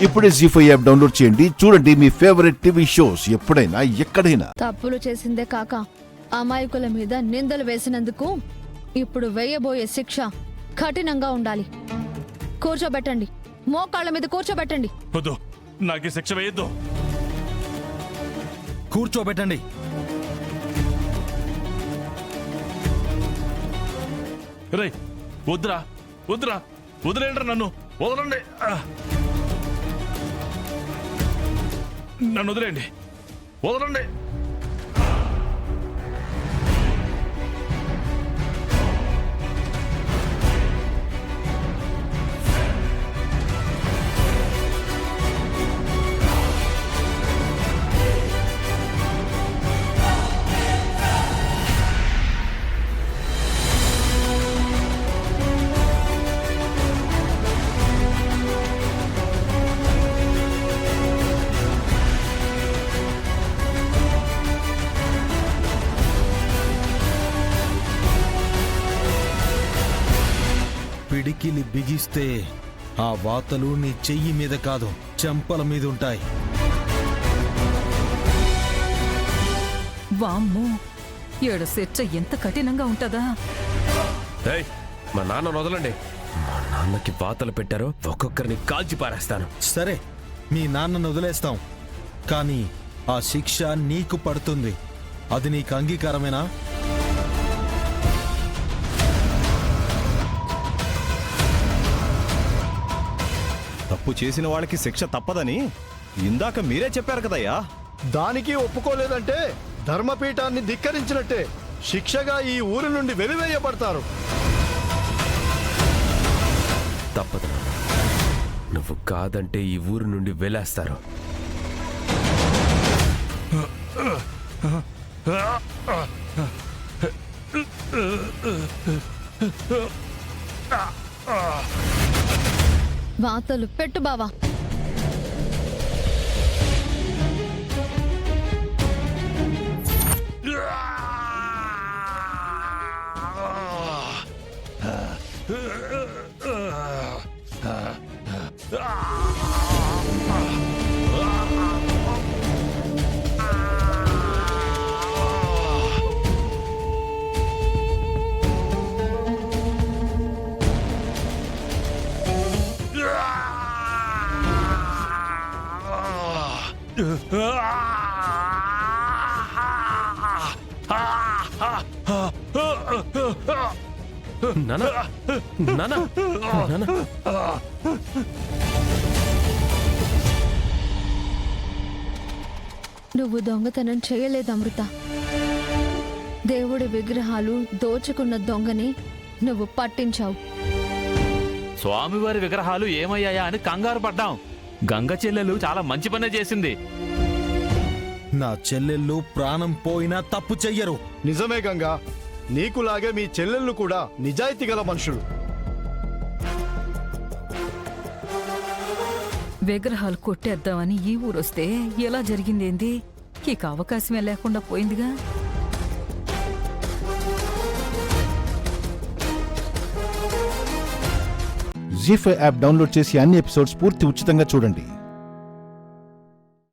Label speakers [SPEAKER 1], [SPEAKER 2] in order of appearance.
[SPEAKER 1] ఇప్పుడే జీ5 app download చేయండి. చూడండి మీ ఫేవరెట్ టీవీ షోస్ ఎప్పుడైనా ఎక్కడైనా.
[SPEAKER 2] తప్పులు చేసిందే కాక అమాయకుల మీద నిందలు వేసినందుకు ఇప్పుడు వేయబోయే శిక్ష కఠినంగా ఉండాలి. కూర్చోబెట్టండి, మోకాళ్ళ మీద కూర్చోబెట్టండి.
[SPEAKER 3] వద్దు, నాకు ఈ శిక్ష వేయద్దు.
[SPEAKER 4] కూర్చోబెట్టండి.
[SPEAKER 3] రే వద్దురా, వద్దురా, వదిలేండ్రా, నన్ను వదలండి. నన్ను వదిలేండి, వదలండి.
[SPEAKER 4] పిడికిలి బిగిస్తే ఆ వాతలు నీ చెయ్యి మీద కాదు, చెంపల మీద ఉంటాయి.
[SPEAKER 5] వామ్మో, ఏడు శిక్ష ఎంత కఠినంగా ఉంటదా?
[SPEAKER 6] ఏయ్, మా నాన్న వదలండి. మా నాన్నకి వాతలు పెట్టారో ఒక్కొక్కరిని కాల్చి పారేస్తాను.
[SPEAKER 4] సరే, మీ నాన్నను వదిలేస్తాం, కానీ ఆ శిక్ష నీకు పడుతుంది. అది నీకు అంగీకారమేనా?
[SPEAKER 7] తప్పు చేసిన వాళ్ళకి శిక్ష తప్పదని ఇందాక మీరే చెప్పారు కదయ్యా.
[SPEAKER 8] దానికి ఒప్పుకోలేదంటే ధర్మపీఠాన్ని ధిక్కరించినట్టే. శిక్షగా ఈ ఊరి నుండి వెలివేయబడతారు.
[SPEAKER 6] తప్పదు, నువ్వు కాదంటే ఈ ఊరు నుండి వెలేస్తారు.
[SPEAKER 2] వాతలు పెట్టు బావా.
[SPEAKER 6] నాన్న, నాన్న, నాన్న.
[SPEAKER 2] నువ్వు దొంగతనం చేయలేదు అమృత. దేవుడి విగ్రహాలు దోచుకున్న దొంగని నువ్వు పట్టించావు.
[SPEAKER 9] స్వామివారి విగ్రహాలు ఏమయ్యాయా అని కంగారు పడ్డాం. గంగ చెల్లెలు చాలా మంచి పనే చేసింది.
[SPEAKER 4] నా చెల్లెళ్ళు ప్రాణం పోయినా తప్పు చెయ్యరు.
[SPEAKER 8] నిజమే గంగా, నీకులాగే మీ చెల్లెళ్ళు కూడా నిజాయితీ గల మనుషులు.
[SPEAKER 5] విగ్రహాలు కొట్టేద్దామని ఈ ఊరొస్తే ఎలా జరిగిందేంది? ఇక అవకాశమే లేకుండా పోయిందిగా.
[SPEAKER 1] జీ5 యాప్ డౌన్లోడ్ చేసి అన్ని ఎపిసోడ్స్ పూర్తి ఉచితంగా చూడండి.